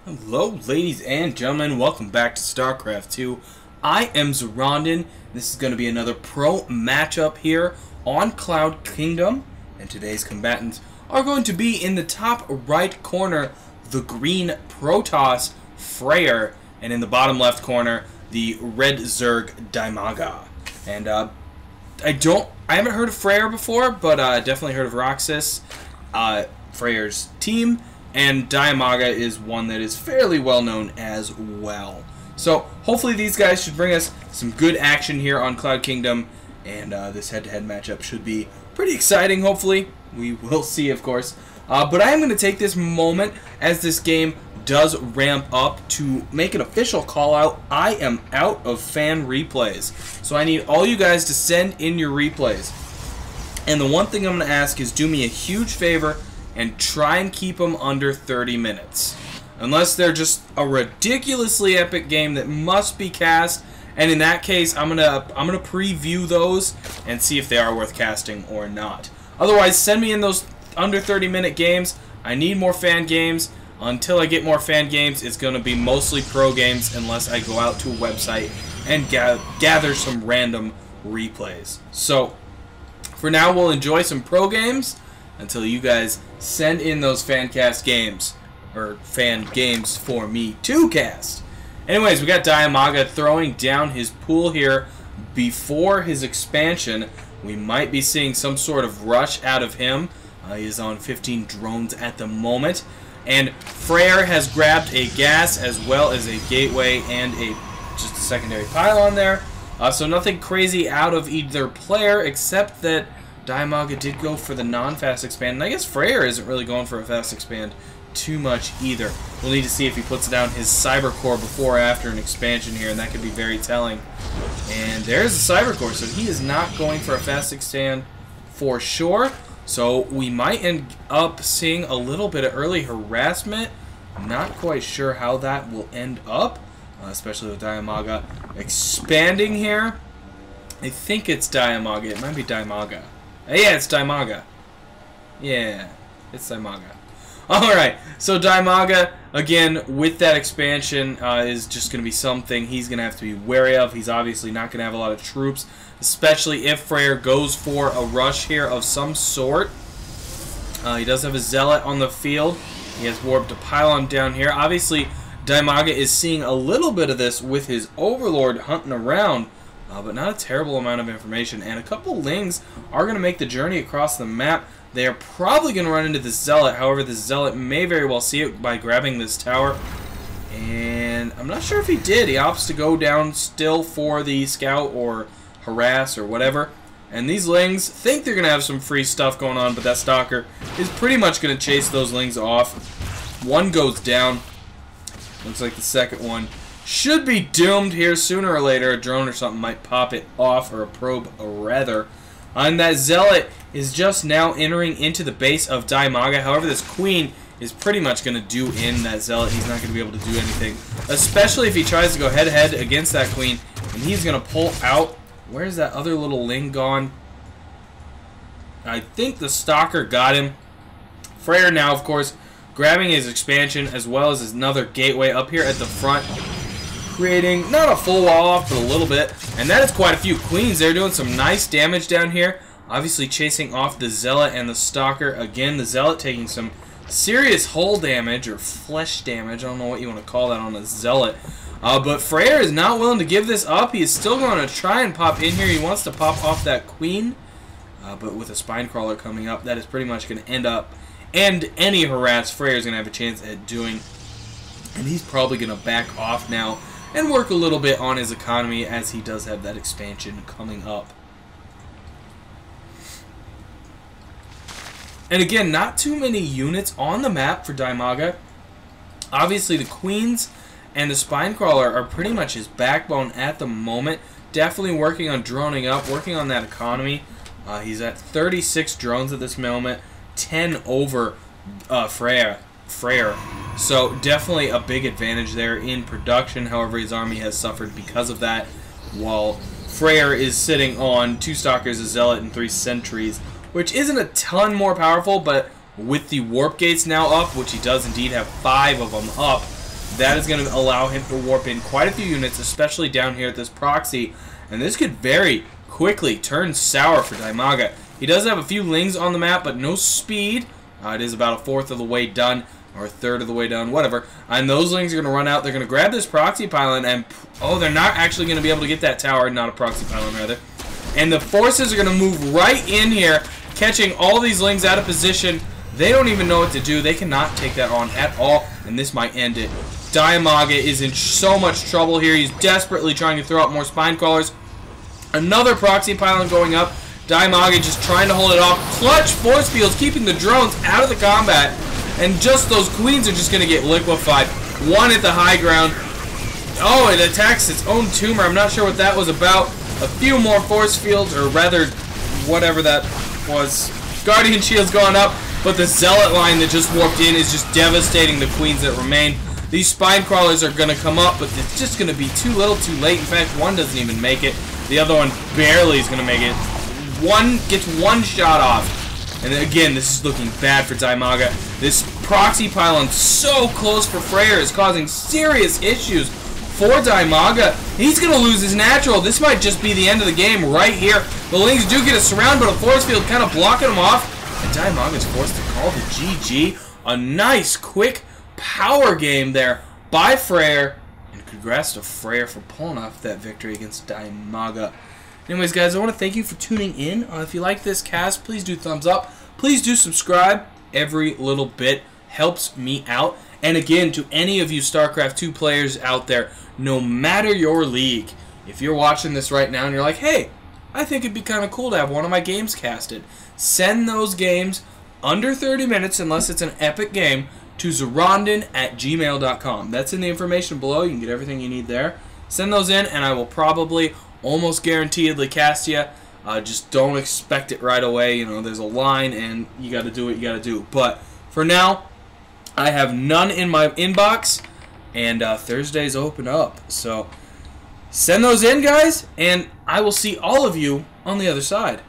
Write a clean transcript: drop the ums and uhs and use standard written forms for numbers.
Hello, ladies and gentlemen. Welcome back to Starcraft 2. I am Zoronden. This is going to be another pro matchup here on Cloud Kingdom. And today's combatants are going to be in the top right corner, the green Protoss, Fraer. And in the bottom left corner, the red Zerg, Dimaga. And I haven't heard of Fraer before, but definitely heard of Roxas, Fraer's team. And Dimaga is one that is fairly well known as well. So hopefully these guys should bring us some good action here on Cloud Kingdom. And this head-to-head matchup should be pretty exciting, hopefully. We will see, of course. But I am going to take this moment as this game does ramp up to make an official call out. I am out of fan replays. So I need all you guys to send in your replays. And the one thing I'm going to ask is do me a huge favor and try and keep them under 30 minutes. Unless they're just a ridiculously epic game that must be cast, and in that case, I'm gonna preview those and see if they are worth casting or not. Otherwise, send me in those under 30-minute games. I need more fan games. Until I get more fan games, it's gonna be mostly pro games unless I go out to a website and gather some random replays. So, for now, we'll enjoy some pro games until you guys send in those fan cast games, or fan games for me to cast. Anyways, we got Dimaga throwing down his pool here before his expansion. We might be seeing some sort of rush out of him. He is on 15 drones at the moment. And Fraer has grabbed a gas as well as a gateway and just a secondary pylon there. So nothing crazy out of either player, except that Dimaga did go for the non-fast expand, and I guess Fraer isn't really going for a fast expand too much either. We'll need to see if he puts down his cyber core before or after an expansion here, and that could be very telling. And there's the cyber core, so he is not going for a fast expand for sure. So we might end up seeing a little bit of early harassment. Not quite sure how that will end up, especially with Dimaga expanding here. I think it's Dimaga. It might be Dimaga. Yeah, it's Dimaga. Yeah, it's Dimaga. Alright, so Dimaga, again, with that expansion, is just going to be something he's going to have to be wary of. He's obviously not going to have a lot of troops, especially if Fraer goes for a rush here of some sort. He does have a Zealot on the field. He has warped a pylon down here. Obviously, Dimaga is seeing a little bit of this with his Overlord hunting around. But not a terrible amount of information. And a couple Lings are going to make the journey across the map. They are probably going to run into the Zealot. However, the Zealot may very well see it by grabbing this tower. And I'm not sure if he did. He opts to go down still for the scout or harass or whatever. And these Lings think they're going to have some free stuff going on, but that Stalker is pretty much going to chase those Lings off. One goes down. Looks like the second one should be doomed here sooner or later. A drone or something might pop it off, or a probe rather. And that Zealot is just now entering into the base of Dimaga. However, this Queen is pretty much going to do in that Zealot. He's not going to be able to do anything, especially if he tries to go head-to-head against that Queen. And he's going to pull out. Where's that other little Ling gone? I think the Stalker got him. Fraer now, of course, grabbing his expansion as well as another gateway up here at the front, creating not a full wall off, but a little bit. And that is quite a few Queens. They're doing some nice damage down here. Obviously chasing off the Zealot and the Stalker. Again, the Zealot taking some serious hull damage or flesh damage. I don't know what you want to call that on a Zealot. But Fraer is not willing to give this up. He is still going to try and pop in here. He wants to pop off that Queen. But with a Spine Crawler coming up, that is pretty much going to end any harass Fraer is going to have a chance at doing. And he's probably going to back off now and work a little bit on his economy, as he does have that expansion coming up. And again, not too many units on the map for Dimaga. Obviously, the Queens and the Spine Crawler are pretty much his backbone at the moment. Definitely working on droning up, working on that economy. He's at 36 drones at this moment, 10 over Fraer. So definitely a big advantage there in production. However, his army has suffered because of that, while Fraer is sitting on 2 Stalkers, a Zealot, and 3 Sentries, which isn't a ton more powerful, but with the Warp Gates now up, which he does indeed have 5 of them up, that is going to allow him to warp in quite a few units, especially down here at this proxy. And this could very quickly turn sour for Dimaga. He does have a few lings on the map, but no speed. It is about a fourth of the way done, or a third of the way done, whatever. And those lings are going to run out. They're going to grab this proxy pylon, and oh, they're not actually going to be able to get that tower, not a proxy pylon, rather. And the forces are going to move right in here, catching all these lings out of position. They don't even know what to do. They cannot take that on at all, and this might end it. Dimaga is in so much trouble here. He's desperately trying to throw out more spine crawlers. Another proxy pylon going up. Dimaga just trying to hold it off. Clutch force fields keeping the drones out of the combat, and just those queens are just going to get liquefied. One at the high ground. Oh, it attacks its own tumor. I'm not sure what that was about. A few more force fields, or rather, whatever that was. Guardian shields going up, but the zealot line that just warped in is just devastating the queens that remain. These spine crawlers are going to come up, but it's just going to be too little too late. In fact, one doesn't even make it. The other one barely is going to make it. One gets one shot off. And again, this is looking bad for Dimaga. This proxy pylon so close for Fraer is causing serious issues for Dimaga. He's going to lose his natural. This might just be the end of the game right here. The lings do get a surround, but a force field kind of blocking him off. And Dimaga's forced to call the GG. A nice, quick power game there by Fraer. And congrats to Fraer for pulling off that victory against Dimaga. Anyways, guys, I want to thank you for tuning in. If you like this cast, please do thumbs up. Please do subscribe. Every little bit helps me out. And again, to any of you StarCraft 2 players out there, no matter your league, if you're watching this right now and you're like, hey, I think it'd be kind of cool to have one of my games casted, send those games under 30 minutes, unless it's an epic game, to Zoronden@gmail.com. That's in the information below. You can get everything you need there. Send those in, and I will probably almost guaranteedly cast you. Just don't expect it right away. You know, there's a line, and you got to do what you got to do. But for now, I have none in my inbox, and Thursdays open up. So send those in, guys, and I will see all of you on the other side.